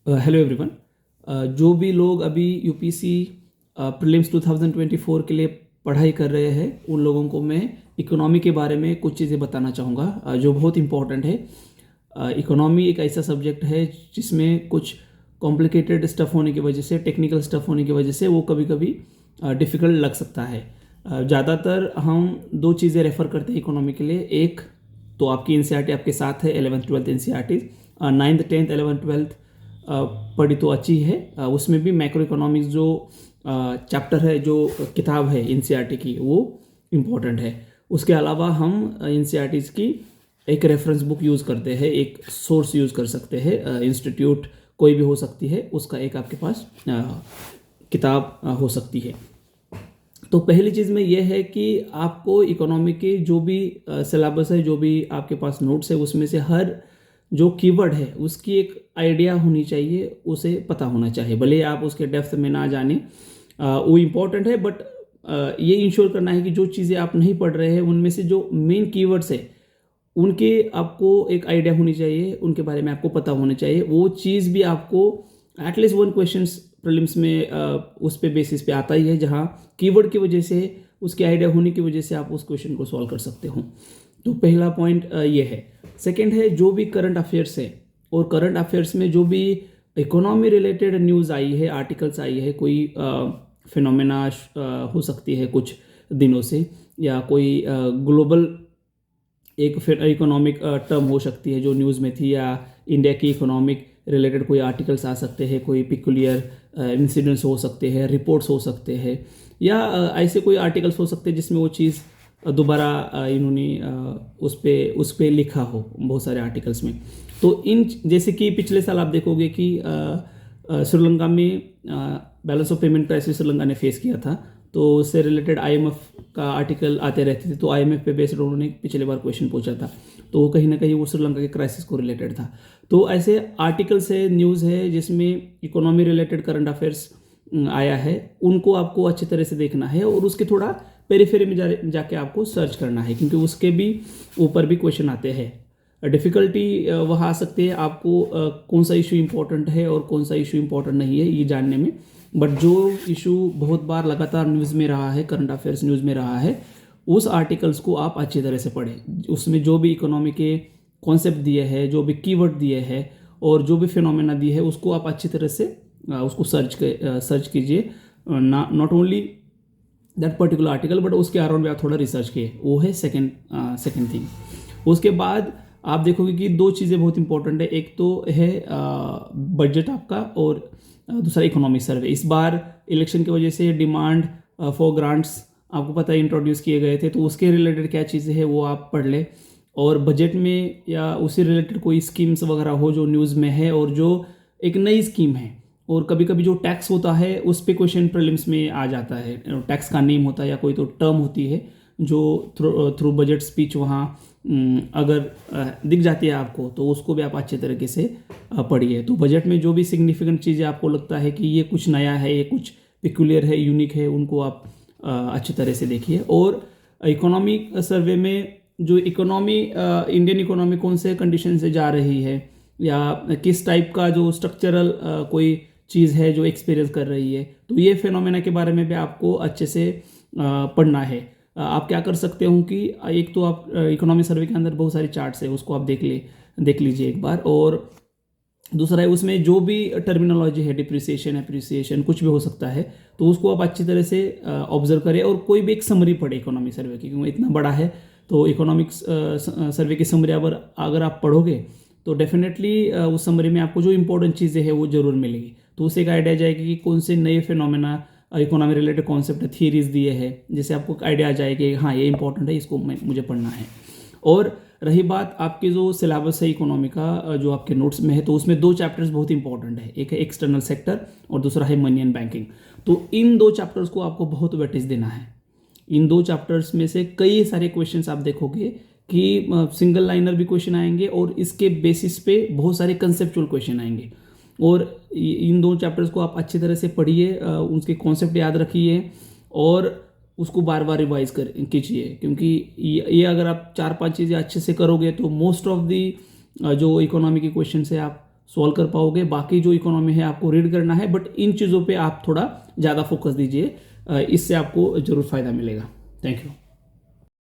Hello everyone. जो भी लोग अभी यूपीसी प्रीलिम्स 2024 के लिए पढ़ाई कर रहे हैं उन लोगों को मैं इकोनॉमी के बारे में कुछ चीज़ें बताना चाहूँगा जो बहुत इम्पोर्टेंट है। इकोनॉमी एक ऐसा सब्जेक्ट है जिसमें कुछ कॉम्प्लिकेटेड स्टफ़ होने की वजह से, टेक्निकल स्टफ़ होने की वजह से वो कभी कभी डिफ़िकल्ट लग सकता है। ज़्यादातर हम दो चीज़ें रेफ़र करते हैं इकोनॉमी के लिए। एक तो आपकी एनसीईआरटी आपके साथ है, 11th-12th NCERT. 9th 10th 11th 12th पढ़ी तो अच्छी है। उसमें भी मैक्रो इकोनॉमिक्स जो चैप्टर है, जो किताब है एनसीईआरटी की, वो इम्पोर्टेंट है। उसके अलावा हम एनसीईआरटीज़ की एक रेफरेंस बुक यूज़ करते हैं, एक सोर्स यूज़ कर सकते हैं। इंस्टीट्यूट कोई भी हो सकती है, उसका एक आपके पास किताब हो सकती है। तो पहली चीज़ में यह है कि आपको इकोनॉमी के जो भी सिलेबस है, जो भी आपके पास नोट्स है, उसमें से हर जो कीवर्ड है उसकी एक आइडिया होनी चाहिए, उसे पता होना चाहिए। भले आप उसके डेप्थ में ना जाने, वो इम्पॉर्टेंट है, बट ये इंश्योर करना है कि जो चीज़ें आप नहीं पढ़ रहे हैं उनमें से जो मेन कीवर्ड्स है उनके आपको एक आइडिया होनी चाहिए, उनके बारे में आपको पता होना चाहिए। वो चीज़ भी आपको एटलीस्ट वन क्वेश्चन प्रीलिम्स में उस पे बेसिस पे आता ही है, जहाँ कीवर्ड की वजह से, उसके आइडिया होने की वजह से आप उस क्वेश्चन को सॉल्व कर सकते हो। तो पहला पॉइंट ये है। सेकंड है जो भी करंट अफेयर्स है, और करंट अफेयर्स में जो भी इकोनॉमी रिलेटेड न्यूज़ आई है, आर्टिकल्स आई है, कोई फिनोमेना हो सकती है कुछ दिनों से, या कोई ग्लोबल एक फिर इकोनॉमिक टर्म हो सकती है जो न्यूज़ में थी, या इंडिया की इकोनॉमिक रिलेटेड कोई आर्टिकल्स आ सकते हैं, कोई पिकुलियर इंसिडेंट्स हो सकते हैं, रिपोर्ट्स हो सकते हैं, या ऐसे कोई आर्टिकल्स हो सकते हैं जिसमें वो चीज़ दोबारा इन्होंने उस पे लिखा हो बहुत सारे आर्टिकल्स में। तो इन जैसे कि पिछले साल आप देखोगे कि श्रीलंका में balance of payment crisis Sri Lanka ने फेस किया था, तो उससे रिलेटेड आईएमएफ का आर्टिकल आते रहते थे। तो आईएमएफ पे बेस्ड उन्होंने पिछले बार क्वेश्चन पूछा था, तो कहीं ना कहीं वो श्रीलंका के क्राइसिस को रिलेटेड था। तो ऐसे आर्टिकल्स है, न्यूज़ है जिसमें इकोनॉमी रिलेटेड करंट अफेयर्स आया है, उनको आपको अच्छी तरह से देखना है, और उसके थोड़ा पेरीफेरी में जाके आपको सर्च करना है, क्योंकि उसके भी ऊपर भी क्वेश्चन आते हैं। डिफ़िकल्टी वहाँ आ सकती है आपको कौन सा इशू इम्पोर्टेंट है और कौन सा इशू इम्पोर्टेंट नहीं है ये जानने में। बट जो इशू बहुत बार लगातार न्यूज़ में रहा है, करंट अफेयर्स न्यूज़ में रहा है, उस आर्टिकल्स को आप अच्छी तरह से पढ़ें। उसमें जो भी इकोनॉमी के कॉन्सेप्ट दिए हैं, जो भी कीवर्ड दिए हैं, और जो भी फिनोमेना दिए है, उसको आप अच्छी तरह से उसको सर्च कीजिए। Not only that particular article, but उसके अराउंड भी आप थोड़ा रिसर्च किए। वो है सेकेंड थिंग। उसके बाद आप देखोगे कि दो चीज़ें बहुत इंपॉर्टेंट है। एक तो है बजट आपका, और दूसरा इकोनॉमिक सर्वे। इस बार इलेक्शन की वजह से डिमांड फॉर ग्रांट्स आपको पता है इंट्रोड्यूस किए गए थे, तो उसके रिलेटेड क्या चीज़ें हैं वो आप पढ़ लें। और बजट में या उससे रिलेटेड कोई स्कीम्स वगैरह हो जो न्यूज़ में है, और जो एक नई स्कीम है, और कभी कभी जो टैक्स होता है उस पे क्वेश्चन प्रीलिम्स में आ जाता है। टैक्स का नेम होता है या कोई तो टर्म होती है जो थ्रू बजट स्पीच वहाँ अगर दिख जाती है आपको, तो उसको भी आप अच्छे तरीके से पढ़िए। तो बजट में जो भी सिग्निफिकेंट चीज़ें आपको लगता है कि ये कुछ नया है, ये कुछ पिक्यूलियर है, यूनिक है, उनको आप अच्छी तरह से देखिए। और इकोनॉमी सर्वे में जो इकोनॉमी, इंडियन इकोनॉमी कौन से कंडीशन से जा रही है, या किस टाइप का जो स्ट्रक्चरल कोई चीज़ है जो एक्सपीरियंस कर रही है, तो ये फिनोमेना के बारे में भी आपको अच्छे से पढ़ना है। आप क्या कर सकते हो कि एक तो आप इकोनॉमी सर्वे के अंदर बहुत सारी चार्ट्स है, उसको आप देख लीजिए एक बार। और दूसरा है उसमें जो भी टर्मिनोलॉजी है, डिप्रिसिएशन, एप्रिसिएशन, कुछ भी हो सकता है, तो उसको आप अच्छी तरह से ऑब्जर्व करें। और कोई भी एक समरी पढ़े इकोनॉमी सर्वे की, क्योंकि इतना बड़ा है, तो इकोनॉमिक्स सर्वे की समरी अगर आप पढ़ोगे तो डेफिनेटली उस समरी में आपको जो इंपॉर्टेंट चीज़ें हैं वो जरूर मिलेगी। तो उससे एक आइडिया जाएगी कि कौन से नए phenomena, economy related concept, theories दिए हैं, जिससे आपको आइडिया आ जाएगा कि हाँ ये इंपॉर्टेंट है, इसको मुझे पढ़ना है। और रही बात आपके जो सिलेबस है इकोनॉमी का, जो आपके नोट्स में है, तो उसमें दो चैप्टर्स बहुत इंपॉर्टेंट है। एक है एक्सटर्नल सेक्टर और दूसरा है मनी एंड बैंकिंग। तो इन दो चैप्टर्स को आपको बहुत वेटेज देना है। इन दो चैप्टर्स में से कई सारे क्वेश्चंस आप देखोगे कि सिंगल लाइनर भी क्वेश्चन आएंगे, और इसके बेसिस पे बहुत सारे कंसेप्चुअल क्वेश्चन आएंगे। और इन दो चैप्टर्स को आप अच्छी तरह से पढ़िए, उनके कॉन्सेप्ट याद रखिए, और उसको बार बार रिवाइज कीजिए। क्योंकि ये अगर आप 4-5 चीज़ें अच्छे से करोगे तो मोस्ट ऑफ दी जो इकोनॉमी के क्वेश्चन है आप सॉल्व कर पाओगे। बाकी जो इकोनॉमी है आपको रीड करना है, बट इन चीज़ों पे आप थोड़ा ज़्यादा फोकस दीजिए, इससे आपको ज़रूर फ़ायदा मिलेगा। Thank you.